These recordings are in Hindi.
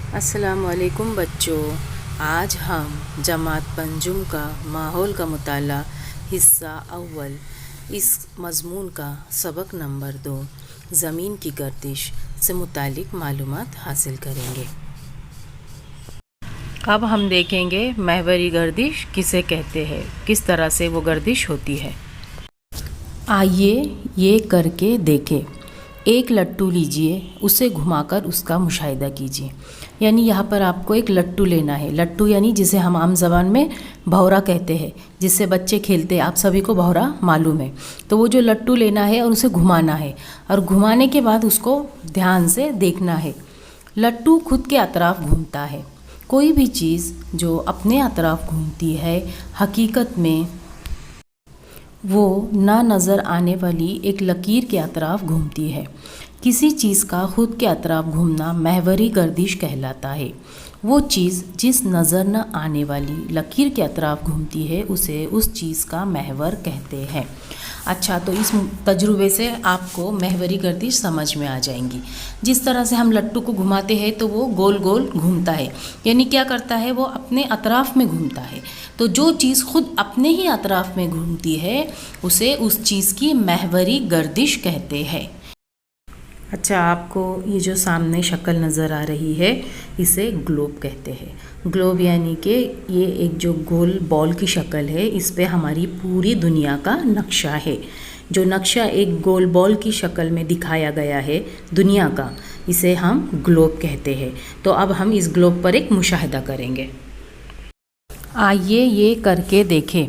अस्सलाम वालेकुम बच्चों। आज हम जमात पंजुम का माहौल का मुताला हिस्सा अव्वल इस मज़मून का सबक नंबर 2 ज़मीन की गर्दिश से मुतालिक मालूमात हासिल करेंगे। अब हम देखेंगे महवरी गर्दिश किसे कहते हैं, किस तरह से वो गर्दिश होती है। आइए ये करके देखें। एक लट्टू लीजिए, उसे घुमाकर उसका मुशाहिदा कीजिए। यानी यहाँ पर आपको एक लट्टू लेना है। लट्टू यानी जिसे हम आम ज़बान में भौरा कहते हैं, जिससे बच्चे खेलते हैं। आप सभी को भौरा मालूम है। तो वो जो लट्टू लेना है और उसे घुमाना है, और घुमाने के बाद उसको ध्यान से देखना है। लट्टू खुद के अतराफ़ घूमता है। कोई भी चीज़ जो अपने अतराफ़ घूमती है, हकीकत में वो ना नज़र आने वाली एक लकीर के अतराफ़ घूमती है। किसी चीज़ का खुद के अतराफ़ घूमना महवरी गर्दिश कहलाता है। वो चीज़ जिस नज़र न आने वाली लकीर के अतराफ़ घूमती है, उसे उस चीज़ का महवर कहते हैं। अच्छा, तो इस तजुर्बे से आपको महवरी गर्दिश समझ में आ जाएंगी। जिस तरह से हम लट्टू को घुमाते हैं तो वो गोल गोल घूमता है, यानी क्या करता है, वो अपने अतराफ़ में घूमता है। तो जो चीज़ खुद अपने ही अतराफ़ में घूमती है, उसे उस चीज़ की महवरी गर्दिश कहते हैं। अच्छा, आपको ये जो सामने शक्ल नज़र आ रही है, इसे ग्लोब कहते हैं। ग्लोब यानी कि ये एक जो गोल बॉल की शक्ल है, इस पे हमारी पूरी दुनिया का नक्शा है। जो नक्शा एक गोल बॉल की शक्ल में दिखाया गया है दुनिया का, इसे हम ग्लोब कहते हैं। तो अब हम इस ग्लोब पर एक मुशाहिदा करेंगे। आइए ये करके देखें।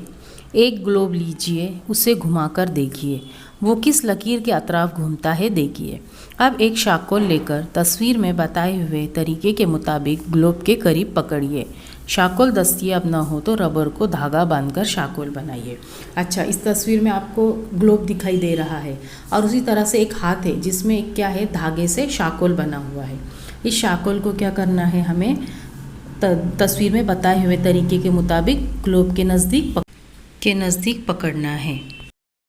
एक ग्लोब लीजिए, उसे घुमाकर देखिए, वो किस लकीर के अतराफ़ घूमता है देखिए। अब एक शाकोल लेकर तस्वीर में बताए हुए तरीके के मुताबिक ग्लोब के करीब पकड़िए। शाकोल दस्तियाब न हो तो रबर को धागा बांधकर शाकोल बनाइए। अच्छा, इस तस्वीर में आपको ग्लोब दिखाई दे रहा है, और उसी तरह से एक हाथ है जिसमें एक क्या है, धागे से शाकोल बना हुआ है। इस शाकोल को क्या करना है, हमें तस्वीर में बताए हुए तरीके के मुताबिक ग्लोब के नज़दीक पकड़ना है।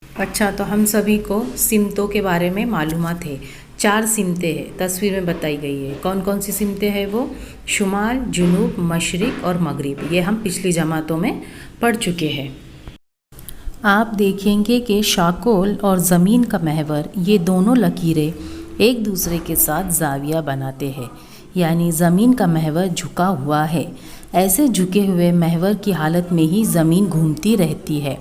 अच्छा, तो हम सभी को सिमतों के बारे में मालूमात है। 4 सिमतें हैं, तस्वीर में बताई गई है। कौन कौन सी सिमतें हैं वो? शुमाल, जुनूब, मशरिक़ और मगरिब। ये हम पिछली जमातों में पढ़ चुके हैं। आप देखेंगे कि शाकोल और ज़मीन का महवर, ये दोनों लकीरें एक दूसरे के साथ जाविया बनाते हैं, यानी ज़मीन का महवर झुका हुआ है। ऐसे झुके हुए महवर की हालत में ही ज़मीन घूमती रहती है।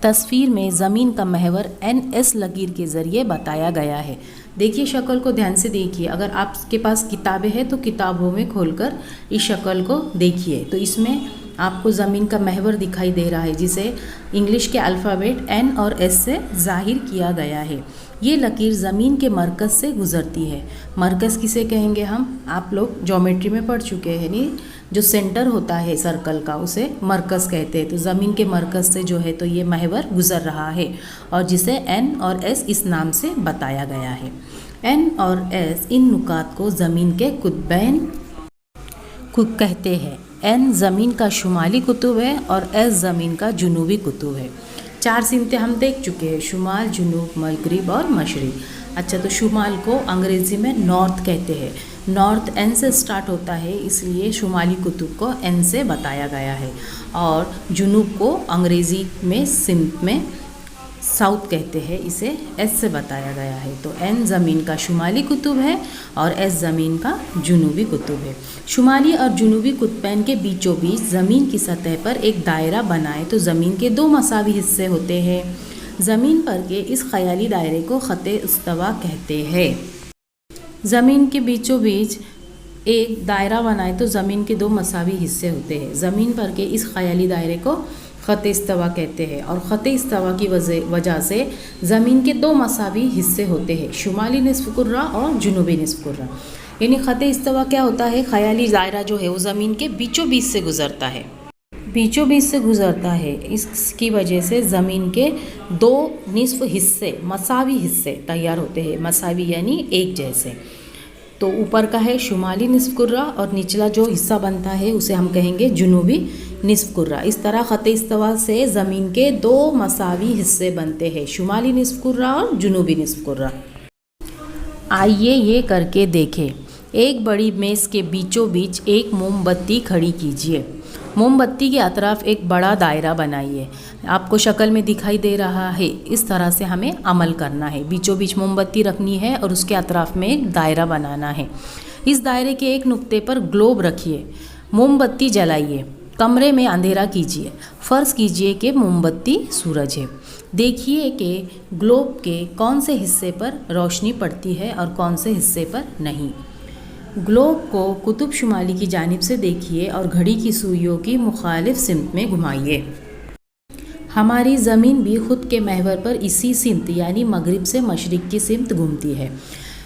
तस्वीर में ज़मीन का महवर NS लकीर के ज़रिए बताया गया है। देखिए, शक्ल को ध्यान से देखिए। अगर आपके पास किताबें हैं तो किताबों में खोलकर इस शक्ल को देखिए, तो इसमें आपको ज़मीन का महवर दिखाई दे रहा है, जिसे इंग्लिश के अल्फ़ाबेट N और S से ज़ाहिर किया गया है। ये लकीर ज़मीन के मरकज़ से गुज़रती है। मरकज़ किसे कहेंगे हम? आप लोग ज्योमेट्री में पढ़ चुके हैं, नहीं? जो सेंटर होता है सर्कल का, उसे मरकज़ कहते हैं। तो ज़मीन के मरकज़ से जो है, तो ये महवर गुज़र रहा है, और जिसे N और S इस नाम से बताया गया है। N और S इन नुकात को ज़मीन के कुतबैन कहते हैं। N ज़मीन का शुमाली कुतुब है और S ज़मीन का जुनूबी कुतुब है। 4 सिमतें हम देख चुके हैं, शुमाल, जुनूब, मगरिब और मशरिक़। अच्छा, तो शुमाल को अंग्रेज़ी में नॉर्थ कहते हैं। नॉर्थ N से स्टार्ट होता है, इसलिए शुमाली कुतुब को N से बताया गया है। और जुनूब को अंग्रेज़ी में सिम्त में साउथ कहते हैं, इसे S से बताया गया है। तो N ज़मीन का शुमाली कुतुब है और S ज़मीन का जुनूबी कुतुब है। शुमाली और जुनूबी कुतबैन के बीचों बीच ज़मीन की सतह पर एक दायरा बनाए तो ज़मीन के 2 मसावी हिस्से होते हैं। ज़मीन पर के इस ख़याली दायरे को ख़ते इस्तवा कहते हैं। ज़मीन के बीचों बीच एक दायरा बनाए तो ज़मीन के 2 मसावी हिस्से होते हैं। ज़मीन पर के इस ख़याली दायरे को ख़ते इस्तवा कहते हैं, और ख़ते इस्तवा की वजह से ज़मीन के 2 मसावी हिस्से होते हैं, शुमाली निस्फ़ कुर्रा और जुनूबी निस्फ़ कुर्रा। यानी ख़ते इस्तवा क्या होता है? ख़याली दायरा जो है वो ज़मीन के बीचों बीच से गुज़रता है। बीचों बीच से गुज़रता है, इसकी वजह से ज़मीन के 2 निस्फ़ हिस्से, मसावी हिस्से तैयार होते हैं। मसावी यानी एक जैसे। तो ऊपर का है शुमाली निस्फ़ कुर्रा, और निचला जो हिस्सा बनता है उसे हम कहेंगे जुनूबी निस्फ़ कुर्रा। इस तरह ख़ते इस्तवा से ज़मीन के 2 मसावी हिस्से बनते हैं, शुमाली निस्फ़ कुर्रा और जुनूबी निस्फ़ कुर्रा। आइए ये करके देखें। एक बड़ी मेज़ के बीचों बीच एक मोमबत्ती खड़ी कीजिए। मोमबत्ती के अतराफ एक बड़ा दायरा बनाइए। आपको शक्ल में दिखाई दे रहा है, इस तरह से हमें अमल करना है। बीचों बीच मोमबत्ती रखनी है और उसके अतराफ में एक दायरा बनाना है। इस दायरे के एक नुक्ते पर ग्लोब रखिए। मोमबत्ती जलाइए। कमरे में अंधेरा कीजिए। फ़र्ज़ कीजिए कि मोमबत्ती सूरज है। देखिए कि ग्लोब के कौन से हिस्से पर रोशनी पड़ती है और कौन से हिस्से पर नहीं। ग्लोब को कुतुब शुमाली की जानिब से देखिए और घड़ी की सुइयों की मुखालिफ सिमत में घुमाइए। हमारी ज़मीन भी ख़ुद के महवर पर इसी सिमत यानी मगरिब से मशरिक़ की सिमत घूमती है।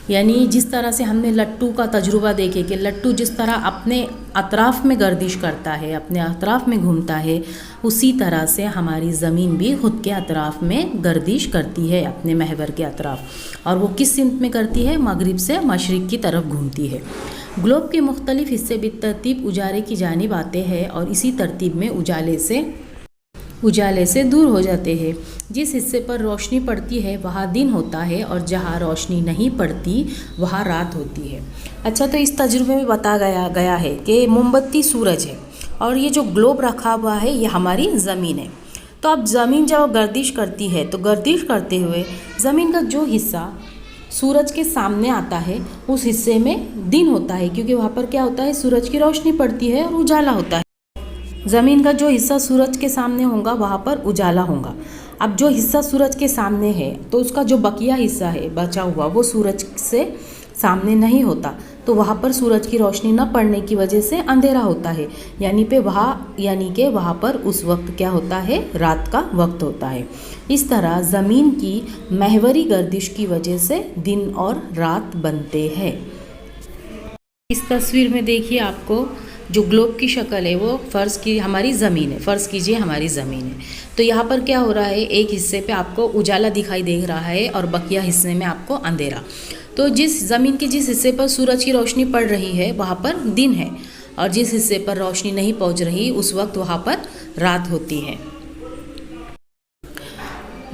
यानी जिस तरह से हमने लट्टू का तजुर्बा देखे कि लट्टू जिस तरह अपने अतराफ़ में गर्दिश करता है, अपने अतराफ़ में घूमता है, उसी तरह से हमारी ज़मीन भी ख़ुद के अतराफ़ में गर्दिश करती है, अपने महवर के अतराफ़। और वो किस सिमत में करती है? मगरिब से मशरिक़ की तरफ घूमती है। ग्लोब के मुख्तलिफ़ हिस्से बितरतीब उजाले की जानिब आते हैं और इसी तरतीब में उजाले से दूर हो जाते हैं। जिस हिस्से पर रोशनी पड़ती है वहाँ दिन होता है और जहाँ रोशनी नहीं पड़ती वहाँ रात होती है। अच्छा, तो इस तजुर्बे में बताया गया है कि मोमबत्ती सूरज है और ये जो ग्लोब रखा हुआ है ये हमारी ज़मीन है। तो अब ज़मीन जब गर्दिश करती है तो गर्दिश करते हुए ज़मीन का जो हिस्सा सूरज के सामने आता है उस हिस्से में दिन होता है, क्योंकि वहाँ पर क्या होता है? सूरज की रोशनी पड़ती है और उजाला होता है। ज़मीन का जो हिस्सा सूरज के सामने होगा वहाँ पर उजाला होगा। अब जो हिस्सा सूरज के सामने है तो उसका जो बकिया हिस्सा है बचा हुआ वो सूरज से सामने नहीं होता, तो वहाँ पर सूरज की रोशनी न पड़ने की वजह से अंधेरा होता है। यानी कि वहाँ पर उस वक्त क्या होता है? रात का वक्त होता है। इस तरह ज़मीन की महवरी गर्दिश की वजह से दिन और रात बनते हैं। इस तस्वीर में देखिए, आपको जो ग्लोब की शक्ल है वो फ़र्ज़ की हमारी ज़मीन है, फ़र्ज़ कीजिए हमारी ज़मीन है। तो यहाँ पर क्या हो रहा है? एक हिस्से पे आपको उजाला दिखाई दे रहा है और बकिया हिस्से में आपको अंधेरा। तो जिस ज़मीन के जिस हिस्से पर सूरज की रोशनी पड़ रही है वहाँ पर दिन है और जिस हिस्से पर रोशनी नहीं पहुँच रही उस वक्त वहाँ पर रात होती है।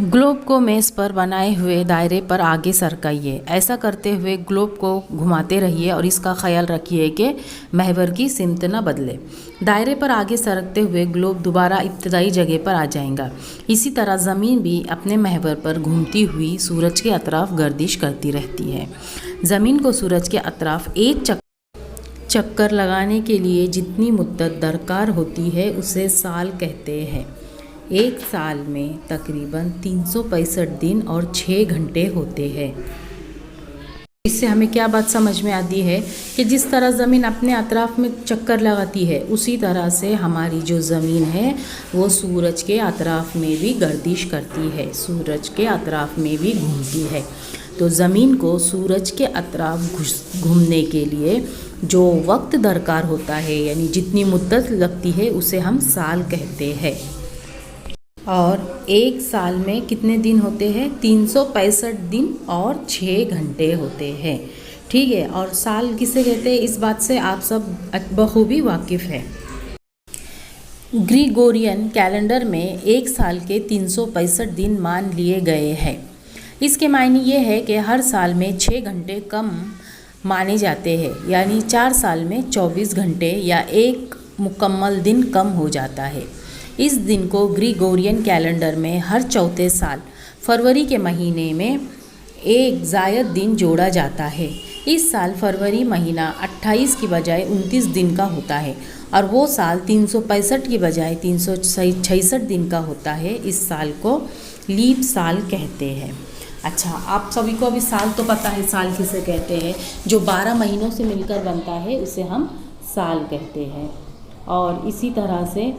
ग्लोब को मेज़ पर बनाए हुए दायरे पर आगे सरकाइए। ऐसा करते हुए ग्लोब को घुमाते रहिए और इसका ख्याल रखिए कि महवर की सिमत न बदले। दायरे पर आगे सरकते हुए ग्लोब दोबारा इब्तदाई जगह पर आ जाएगा। इसी तरह ज़मीन भी अपने महवर पर घूमती हुई सूरज के अतराफ़ गर्दिश करती रहती है। ज़मीन को सूरज के अतराफ़ एक चक्कर लगाने के लिए जितनी मुद्दत दरकार होती है उसे साल कहते हैं। एक साल में तकरीबन 365 दिन और 6 घंटे होते हैं। इससे हमें क्या बात समझ में आती है कि जिस तरह ज़मीन अपने अतराफ़ में चक्कर लगाती है उसी तरह से हमारी जो ज़मीन है वो सूरज के अतराफ़ में भी गर्दिश करती है, सूरज के अतराफ़ में भी घूमती है। तो ज़मीन को सूरज के अतराफ़ घूमने के लिए जो वक्त दरकार होता है यानी जितनी मुद्दत लगती है उसे हम साल कहते हैं। और एक साल में कितने दिन होते हैं? 365 दिन और 6 घंटे होते हैं। ठीक है, और साल किसे कहते हैं इस बात से आप सब बखूबी वाकिफ़ हैं। ग्रिगोरियन कैलेंडर में एक साल के 365 दिन मान लिए गए हैं। इसके मायने ये है कि हर साल में 6 घंटे कम माने जाते हैं, यानी 4 साल में 24 घंटे या एक मुकम्मल दिन कम हो जाता है। इस दिन को ग्रिगोरियन कैलेंडर में हर चौथे साल फरवरी के महीने में एक ज़ायद दिन जोड़ा जाता है। इस साल फरवरी महीना 28 की बजाय 29 दिन का होता है और वो साल 365 की बजाय 366 दिन का होता है। इस साल को लीप साल कहते हैं। अच्छा, आप सभी को अभी साल तो पता है, साल किसे कहते हैं? जो 12 महीनों से मिलकर बनता है उसे हम साल कहते हैं। और इसी तरह से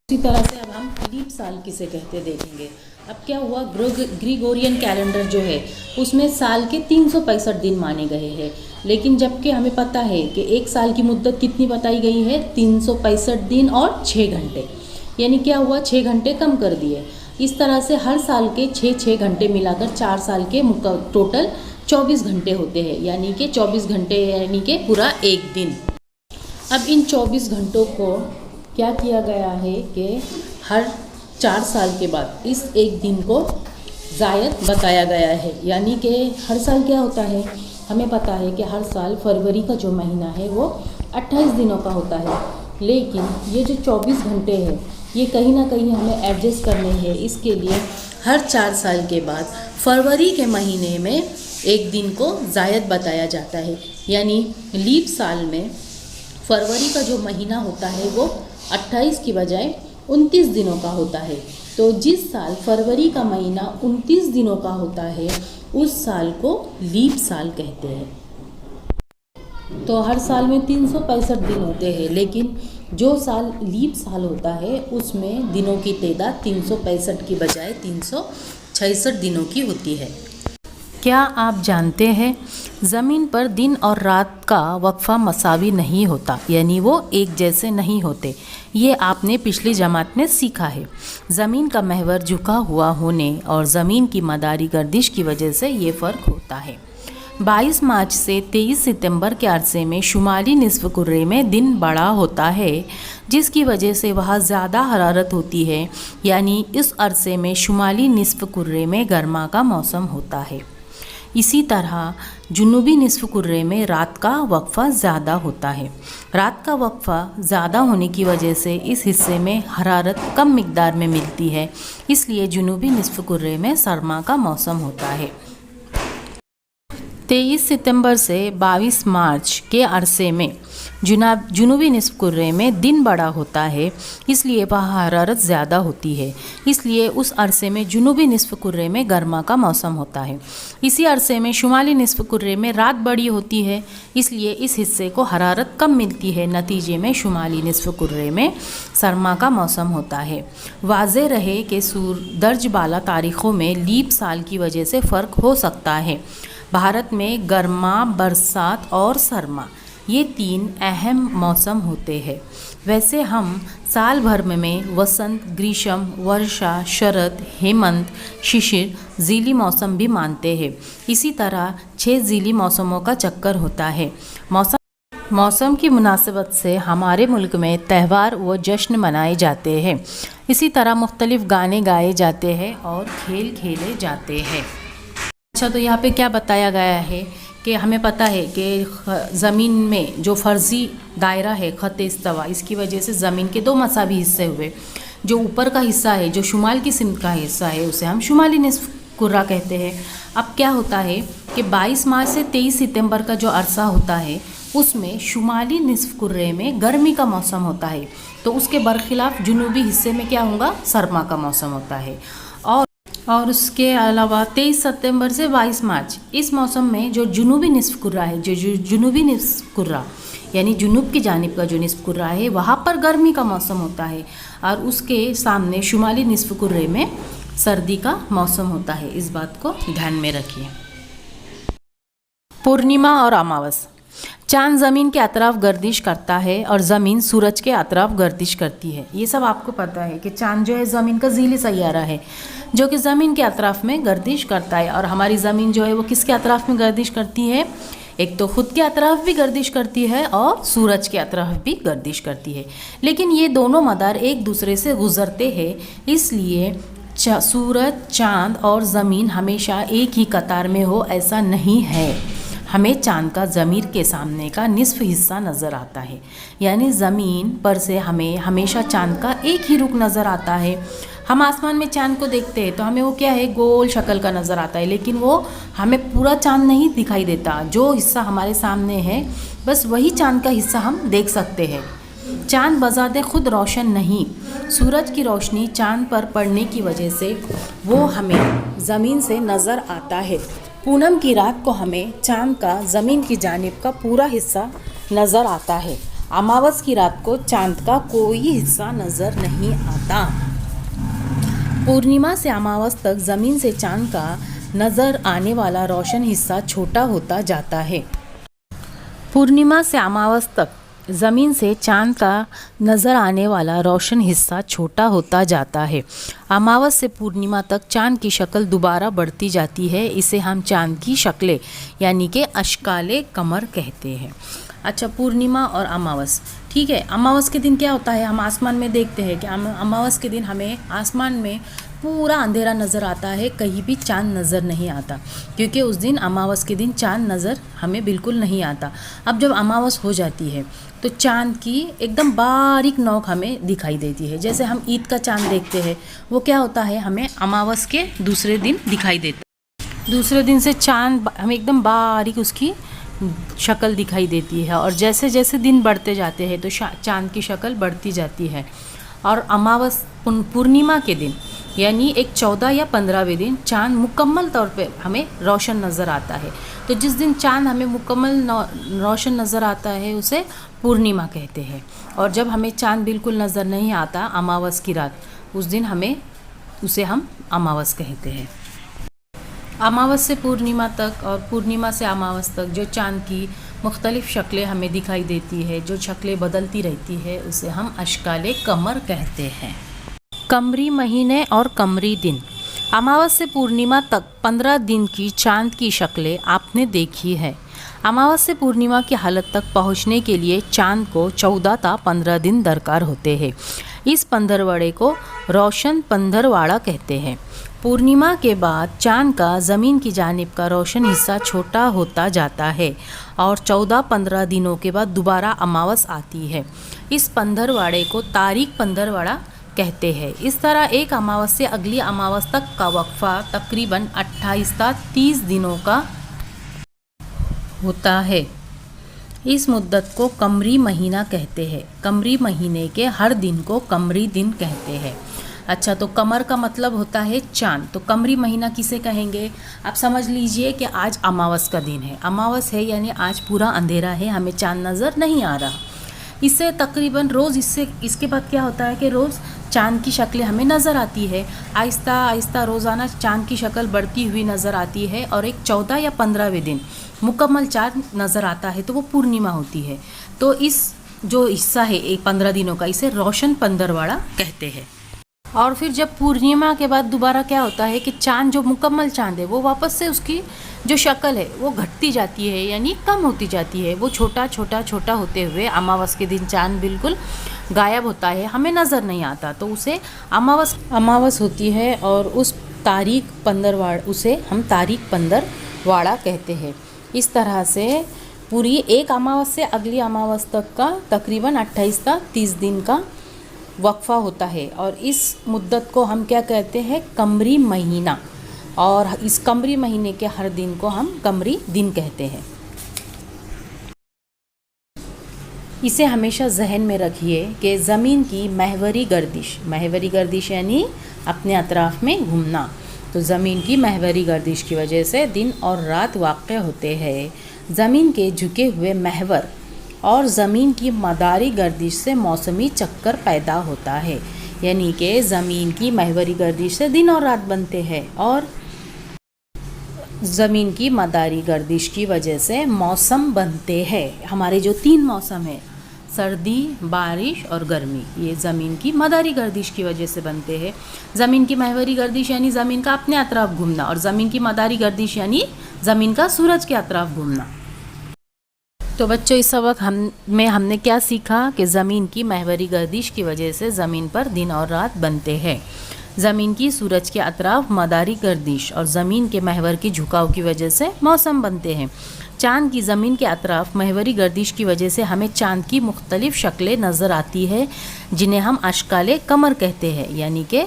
अब हम लीप साल किसे कहते देखेंगे। अब क्या हुआ, ग्रिगोरियन कैलेंडर जो है उसमें साल के 365 दिन माने गए हैं, लेकिन जबकि हमें पता है कि एक साल की मुद्दत कितनी बताई गई है? 365 दिन और 6 घंटे, यानी क्या हुआ, 6 घंटे कम कर दिए। इस तरह से हर साल के 6 घंटे मिलाकर 4 साल के टोटल 24 घंटे होते हैं, यानी कि 24 घंटे यानी कि पूरा एक दिन। अब इन 24 घंटों को क्या किया गया है कि हर 4 साल के बाद इस एक दिन को ज़ायद बताया गया है, यानी कि हर साल क्या होता है हमें पता है कि हर साल फरवरी का जो महीना है वो 28 दिनों का होता है, लेकिन ये जो 24 घंटे हैं ये कहीं ना कहीं हमें एडजस्ट करने हैं। इसके लिए हर 4 साल के बाद फरवरी के महीने में एक दिन को ज़ायद बताया जाता है, यानी लीप साल में फरवरी का जो महीना होता है वो 28 की बजाय 29 दिनों का होता है। तो जिस साल फरवरी का महीना 29 दिनों का होता है उस साल को लीप साल कहते हैं। तो हर साल में 365 दिन होते हैं, लेकिन जो साल लीप साल होता है उसमें दिनों की तादाद 365 की बजाय 366 दिनों की होती है। क्या आप जानते हैं ज़मीन पर दिन और रात का वक्फा मसावी नहीं होता, यानी वो एक जैसे नहीं होते। ये आपने पिछली जमात में सीखा है। ज़मीन का महवर झुका हुआ होने और ज़मीन की मदारी गर्दिश की वजह से ये फ़र्क होता है। 22 मार्च से 23 सितंबर के अरसे में शुमाली निस्फ़ कुर्रे में दिन बड़ा होता है, जिसकी वजह से वहाँ ज़्यादा हरारत होती है, यानी इस अरसे में शुमाली निस्फ़ कुर्रे में गर्मा का मौसम होता है। इसी तरह जुनूबी निस्फ़ कुर्रे में रात का वक्फ़ा ज़्यादा होता है। रात का वक्फ़ा ज़्यादा होने की वजह से इस हिस्से में हरारत कम मिक़दार में मिलती है, इसलिए जुनूबी निस्फ़ कुर्रे में सरमा का मौसम होता है। 23 सितंबर से 22 मार्च के अरसे में जुनूबी निस्फ़ कुर्रे में दिन बड़ा होता है, इसलिए वहाँ हरारत ज़्यादा होती है, इसलिए उस अरसे में जुनूबी निस्फ़ कुर्रे में गर्मा का मौसम होता है। इसी अरसे में शुमाली निस्फ़ कुर्रे में रात बड़ी होती है, इसलिए इस हिस्से को हरारत कम मिलती है। नतीजे में शुमाली निस्फ़ कुर्रे में सरमा का मौसम होता है। वाज़े रहे कि दर्ज बाला तारीख़ों में लीप साल की वजह से फ़र्क हो सकता है। भारत में गर्मा, बरसात और सरमा ये 3 अहम मौसम होते हैं। वैसे हम साल भर में वसंत, ग्रीष्म, वर्षा, शरद, हेमंत, शिशिर, ज़ीली मौसम भी मानते हैं। इसी तरह 6 ज़ीली मौसमों का चक्कर होता है। मौसम की मुनासिबत से हमारे मुल्क में त्यौहार व जश्न मनाए जाते हैं। इसी तरह मुख्तलिफ़ गाने गाए जाते हैं और खेल खेले जाते हैं। अच्छा, तो यहाँ पे क्या बताया गया है कि हमें पता है कि ज़मीन में जो फ़र्ज़ी दायरा है ख़त इस्तवा, इसकी वजह से ज़मीन के 2 मसावी हिस्से हुए। जो ऊपर का हिस्सा है, जो शुमाल की सिमत का हिस्सा है, उसे हम शुमाली निस्फ़ कुर्रा कहते हैं। अब क्या होता है कि 22 मार्च से 23 सितंबर का जो अरसा होता है उसमें शुमाली निस्फ़ कुर्रे में गर्मी का मौसम होता है, तो उसके बरखिलाफ़ जुनूबी हिस्से में क्या होगा, सरमा का मौसम होता है। और उसके अलावा 23 सितंबर से 22 मार्च इस मौसम में जो जुनूबी निस्फ़ कुर्रा है, जो जुनूबी निस्फ़ कुर्रा यानी जुनूब की जानिब का जो निस्फ़ कुर्रा है, वहाँ पर गर्मी का मौसम होता है और उसके सामने शुमाली निस्फ़ कुर्रे में सर्दी का मौसम होता है। इस बात को ध्यान में रखिए। पूर्णिमा और अमावस। चाँद ज़मीन के अतराफ़ गर्दिश करता है और ज़मीन सूरज के अतराफ़ गर्दिश करती है। ये सब आपको पता है कि चाँद जो है ज़मीन का ज़ीली सैयारा है, जो कि ज़मीन के अतराफ़ में गर्दिश करता है। और हमारी ज़मीन जो है वो किसके अतराफ़ में गर्दिश करती है, एक तो ख़ुद के अतराफ़ भी गर्दिश करती है और सूरज के अतराफ़ भी गर्दिश करती है। लेकिन ये दोनों मदार एक दूसरे से गुज़रते हैं, इसलिए सूरज, चाँद और ज़मीन हमेशा एक ही कतार में हो ऐसा नहीं है। हमें चाँद का ज़मीर के सामने का निस्फ़ हिस्सा नज़र आता है, यानी ज़मीन पर से हमें हमेशा चाँद का एक ही रुख नज़र आता है। हम आसमान में चाँद को देखते हैं तो हमें वो क्या है, गोल शक्ल का नज़र आता है, लेकिन वो हमें पूरा चाँद नहीं दिखाई देता। जो हिस्सा हमारे सामने है बस वही चाँद का हिस्सा हम देख सकते हैं। चाँद बज़ाते खुद रोशन नहीं, सूरज की रोशनी चाँद पर पड़ने की वजह से वो हमें ज़मीन से नज़र आता है। पूनम की रात को हमें चाँद का ज़मीन की जानिब का पूरा हिस्सा नज़र आता है। अमावस की रात को चाँद का कोई हिस्सा नज़र नहीं आता। पूर्णिमा से अमावस तक ज़मीन से चाँद का नज़र आने वाला रोशन हिस्सा छोटा होता जाता है। पूर्णिमा से अमावस तक ज़मीन से चाँद का नज़र आने वाला रोशन हिस्सा छोटा होता जाता है। अमावस से पूर्णिमा तक चाँद की शक्ल दोबारा बढ़ती जाती है। इसे हम चाँद की शक्लें यानी कि अश्काले कमर कहते हैं। अच्छा, पूर्णिमा और अमावस, ठीक है। अमावस के दिन क्या होता है, हम आसमान में देखते हैं कि अमावस के दिन हमें आसमान में पूरा अंधेरा नज़र आता है, कहीं भी चांद नज़र नहीं आता, क्योंकि उस दिन अमावस के दिन चांद नज़र हमें बिल्कुल नहीं आता। अब जब अमावस हो जाती है तो चांद की एकदम बारीक नोक हमें दिखाई देती है। जैसे हम ईद का चांद देखते हैं, वो क्या होता है, हमें अमावस के दूसरे दिन दिखाई देता है। दूसरे दिन से चांद हमें एकदम बारीक उसकी शक्ल दिखाई देती है, और जैसे जैसे दिन बढ़ते जाते हैं तो चांद की शक्ल बढ़ती जाती है। और अमावस पूर्णिमा के दिन यानी एक 14 या 15वें दिन चांद मुकम्मल तौर पे हमें रोशन नज़र आता है। तो जिस दिन चांद हमें मुकम्मल रोशन नज़र आता है उसे पूर्णिमा कहते हैं। और जब हमें चांद बिल्कुल नज़र नहीं आता अमावस की रात, उस दिन उसे हम अमावस कहते हैं। अमावस से पूर्णिमा तक और पूर्णिमा से अमावस तक जो चांद की मुख्तलिफ़ शक्लें हमें दिखाई देती है, जो शक्लें बदलती रहती है, उसे हम अश्काले कमर कहते हैं। कमरी महीने और कमरी दिन। अमावस से पूर्णिमा तक 15 दिन की चांद की शक्लें आपने देखी है। अमावस से पूर्णिमा की हालत तक पहुंचने के लिए चांद को 14 ता 15 दिन दरकार होते हैं। इस पंधरवड़े को रोशन पंधरवाड़ा कहते हैं। पूर्णिमा के बाद चांद का ज़मीन की जानिब का रोशन हिस्सा छोटा होता जाता है और 14-15 दिनों के बाद दोबारा अमावस आती है। इस पंधरवाड़े को तारीख पंधरवाड़ा कहते हैं। इस तरह एक अमावस से अगली अमावस तक का वक्फा तकरीबन 28 से 30 दिनों का होता है। इस मुद्दत को कमरी महीना कहते हैं। कमरी महीने के हर दिन को कमरी दिन कहते हैं। अच्छा, तो कमर का मतलब होता है चांद, तो कमरी महीना किसे कहेंगे? आप समझ लीजिए कि आज अमावस का दिन है, अमावस है यानी आज पूरा अंधेरा है, हमें चांद नज़र नहीं आ रहा। इससे तकरीबन रोज़ इसके बाद क्या होता है कि रोज़ चांद की शक्लें हमें नज़र आती है। आहिस्ता आहिस्ता रोज़ाना चांद की शक्ल बढ़ती हुई नज़र आती है और एक 14 या 15वें दिन मुकम्मल चांद नज़र आता है तो वो पूर्णिमा होती है। तो इस जो हिस्सा है एक 15 दिनों का, इसे रोशन पंधरवाड़ा कहते हैं। और फिर जब पूर्णिमा के बाद दोबारा क्या होता है कि चांद जो मुकम्मल चांद है वो वापस से उसकी जो शक्ल है वो घटती जाती है यानी कम होती जाती है। वो छोटा छोटा छोटा होते हुए अमावस के दिन चांद बिल्कुल गायब होता है, हमें नज़र नहीं आता, तो उसे अमावस होती है और उस तारीख पंधरवाड़ा उसे हम तारीख पंधरवाड़ा कहते हैं। इस तरह से पूरी एक अमावस से अगली अमावस तक का तकरीबन 28 से 30 दिन का वक्फा होता है और इस मुद्दत को हम क्या कहते हैं? कमरी महीना। और इस कमरी महीने के हर दिन को हम कमरी दिन कहते हैं। इसे हमेशा जहन में रखिए कि ज़मीन की महवरी गर्दिश यानी अपने अतराफ़ में घूमना, तो ज़मीन की महवरी गर्दिश की वजह से दिन और रात वाक़ होते हैं। ज़मीन के झुके हुए महवर और ज़मीन की मदारी गर्दिश से मौसमी चक्कर पैदा होता है, यानी कि ज़मीन की महवरी गर्दिश से दिन और रात बनते हैं और ज़मीन की मदारी गर्दिश की वजह से मौसम बनते हैं। हमारे जो 3 मौसम हैं, सर्दी, बारिश और गर्मी, ये ज़मीन की मदारी गर्दिश की वजह से बनते हैं। ज़मीन की महवरी गर्दिश यानी ज़मीन का अपने अतराफ़ घूमना और ज़मीन की मदारी गर्दिश यानी ज़मीन का सूरज के अतराफ़ घूमना। तो बच्चों, इस सबक हमने क्या सीखा कि ज़मीन की महवरी गर्दिश की वजह से ज़मीन पर दिन और रात बनते हैं। ज़मीन की सूरज के अतराफ़ मदारी गर्दिश और ज़मीन के महवर के झुकाव की वजह से मौसम बनते हैं। चाँद की ज़मीन के अतराफ़ महवरी गर्दिश की वजह से हमें चाँद की मुख्तलिफ़ शक्लें नज़र आती है, जिन्हें हम अश्काले कमर कहते हैं, यानी कि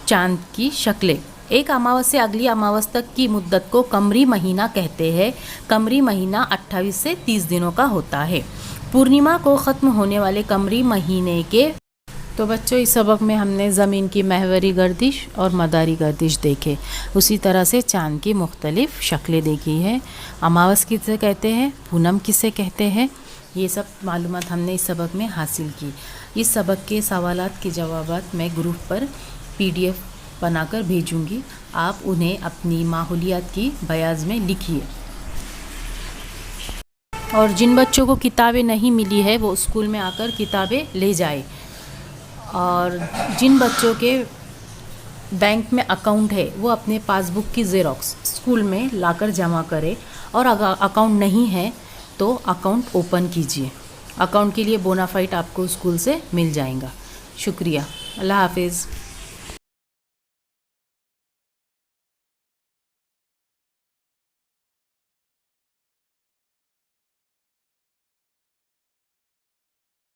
चाँद की शक्लें। एक अमावस से अगली अमावस तक की मुद्दत को कमरी महीना कहते हैं। कमरी महीना 28 से 30 दिनों का होता है। पूर्णिमा को ख़त्म होने वाले कमरी महीने के तो बच्चों, इस सबक में हमने ज़मीन की महवरी गर्दिश और मदारी गर्दिश देखे, उसी तरह से चाँद की मुख्तलिफ़ शक्लें देखी हैं। अमावस किसे कहते हैं, पूनम किसे कहते हैं, ये सब मालूमात हमने इस सबक में हासिल की। इस सबक के सवालात के जवाबात मैं ग्रुप पर PDF बनाकर भेजूंगी, आप उन्हें अपनी माहौलियात की बयाज में लिखिए। और जिन बच्चों को किताबें नहीं मिली है वो स्कूल में आकर किताबें ले जाए, और जिन बच्चों के बैंक में अकाउंट है वो अपने पासबुक की ज़ेरॉक्स स्कूल में लाकर जमा करें, और अगर अकाउंट नहीं है तो अकाउंट ओपन कीजिए। अकाउंट के लिए बोनाफाइड आपको स्कूल से मिल जाएगा। शुक्रिया, अल्लाह हाफिज़।